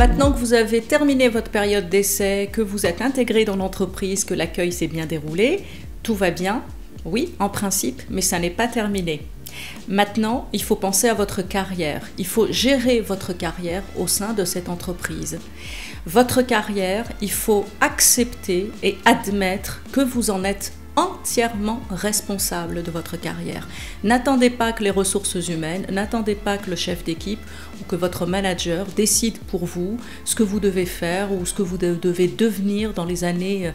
Maintenant que vous avez terminé votre période d'essai, que vous êtes intégré dans l'entreprise, que l'accueil s'est bien déroulé, tout va bien, oui, en principe, mais ça n'est pas terminé. Maintenant, il faut penser à votre carrière. Il faut gérer votre carrière au sein de cette entreprise. Votre carrière, il faut accepter et admettre que vous en êtes entièrement responsable de votre carrière. N'attendez pas que les ressources humaines, n'attendez pas que le chef d'équipe ou que votre manager décide pour vous ce que vous devez faire ou ce que vous devez devenir dans les années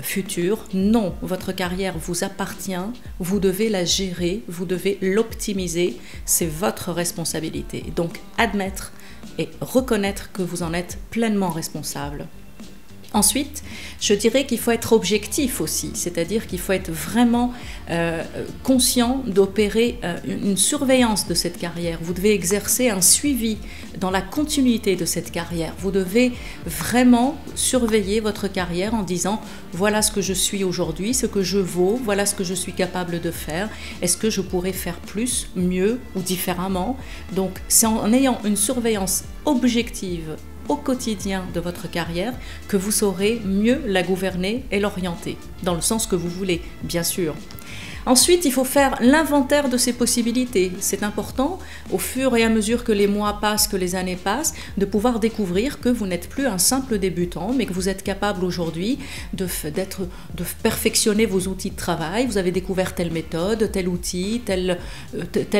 futures. Non, votre carrière vous appartient, vous devez la gérer, vous devez l'optimiser, c'est votre responsabilité. Donc admettre et reconnaître que vous en êtes pleinement responsable. Ensuite, je dirais qu'il faut être objectif aussi, c'est-à-dire qu'il faut être vraiment conscient d'opérer une surveillance de cette carrière. Vous devez exercer un suivi dans la continuité de cette carrière. Vous devez vraiment surveiller votre carrière en disant « voilà ce que je suis aujourd'hui, ce que je vaux, voilà ce que je suis capable de faire. Est-ce que je pourrais faire plus, mieux ou différemment ?» Donc, c'est en ayant une surveillance objective au quotidien de votre carrière que vous saurez mieux la gouverner et l'orienter, dans le sens que vous voulez, bien sûr. Ensuite, il faut faire l'inventaire de ses possibilités. C'est important, au fur et à mesure que les mois passent, que les années passent, de pouvoir découvrir que vous n'êtes plus un simple débutant, mais que vous êtes capable aujourd'hui de perfectionner vos outils de travail. Vous avez découvert telle méthode, tel outil, telle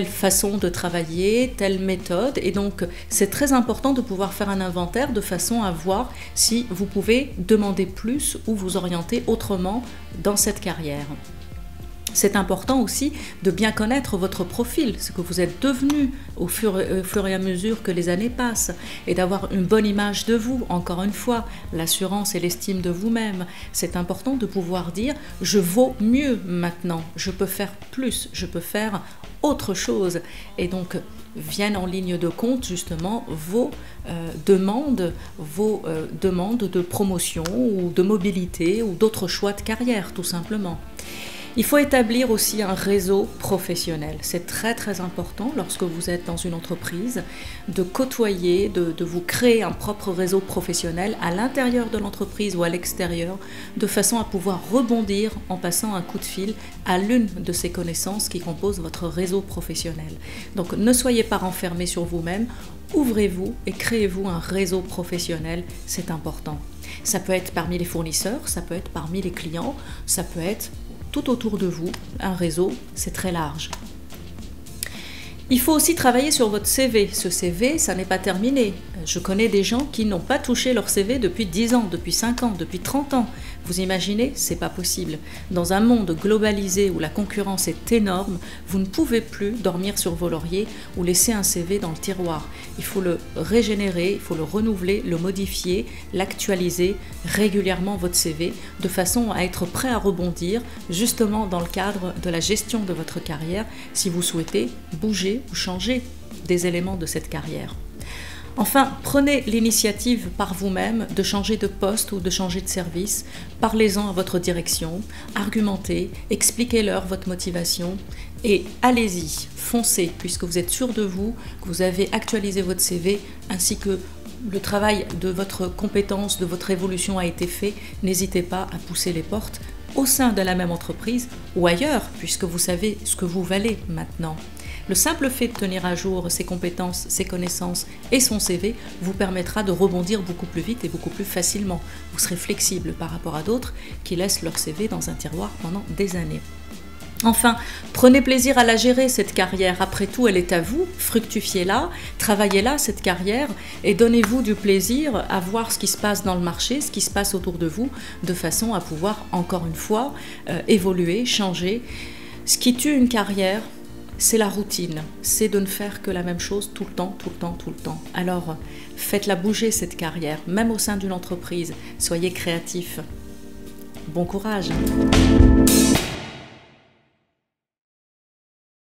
façon de travailler, telle méthode. Et donc, c'est très important de pouvoir faire un inventaire de façon à voir si vous pouvez demander plus ou vous orienter autrement dans cette carrière. C'est important aussi de bien connaître votre profil, ce que vous êtes devenu au fur et à mesure que les années passent, et d'avoir une bonne image de vous, encore une fois, l'assurance et l'estime de vous-même. C'est important de pouvoir dire « je vaux mieux maintenant, je peux faire plus, je peux faire autre chose ». Et donc, viennent en ligne de compte justement vos demandes de promotion ou de mobilité ou d'autres choix de carrière, tout simplement. Il faut établir aussi un réseau professionnel. C'est très très important lorsque vous êtes dans une entreprise de côtoyer, de vous créer un propre réseau professionnel à l'intérieur de l'entreprise ou à l'extérieur, de façon à pouvoir rebondir en passant un coup de fil à l'une de ces connaissances qui composent votre réseau professionnel. Donc ne soyez pas renfermés sur vous-même, ouvrez-vous et créez-vous un réseau professionnel, c'est important. Ça peut être parmi les fournisseurs, ça peut être parmi les clients, ça peut être tout autour de vous. Un réseau, c'est très large. Il faut aussi travailler sur votre CV. Ce CV, ça n'est pas terminé. Je connais des gens qui n'ont pas touché leur CV depuis 10 ans, depuis 5 ans, depuis 30 ans. Vous imaginez? C'est pas possible. Dans un monde globalisé où la concurrence est énorme, vous ne pouvez plus dormir sur vos lauriers ou laisser un CV dans le tiroir. Il faut le régénérer, il faut le renouveler, le modifier, l'actualiser régulièrement votre CV de façon à être prêt à rebondir justement dans le cadre de la gestion de votre carrière si vous souhaitez bouger ou changer des éléments de cette carrière. Enfin, prenez l'initiative par vous-même de changer de poste ou de changer de service. Parlez-en à votre direction, argumentez, expliquez-leur votre motivation et allez-y, foncez, puisque vous êtes sûr de vous, que vous avez actualisé votre CV ainsi que le travail de votre compétence, de votre évolution a été fait. N'hésitez pas à pousser les portes au sein de la même entreprise ou ailleurs, puisque vous savez ce que vous valez maintenant. Le simple fait de tenir à jour ses compétences, ses connaissances et son CV vous permettra de rebondir beaucoup plus vite et beaucoup plus facilement. Vous serez flexible par rapport à d'autres qui laissent leur CV dans un tiroir pendant des années. Enfin, prenez plaisir à la gérer, cette carrière. Après tout, elle est à vous. Fructifiez-la, travaillez-la, cette carrière, et donnez-vous du plaisir à voir ce qui se passe dans le marché, ce qui se passe autour de vous, de façon à pouvoir, encore une fois, évoluer, changer. Ce qui tue une carrière, c'est la routine, c'est de ne faire que la même chose tout le temps, tout le temps, tout le temps. Alors, faites-la bouger cette carrière, même au sein d'une entreprise. Soyez créatifs. Bon courage!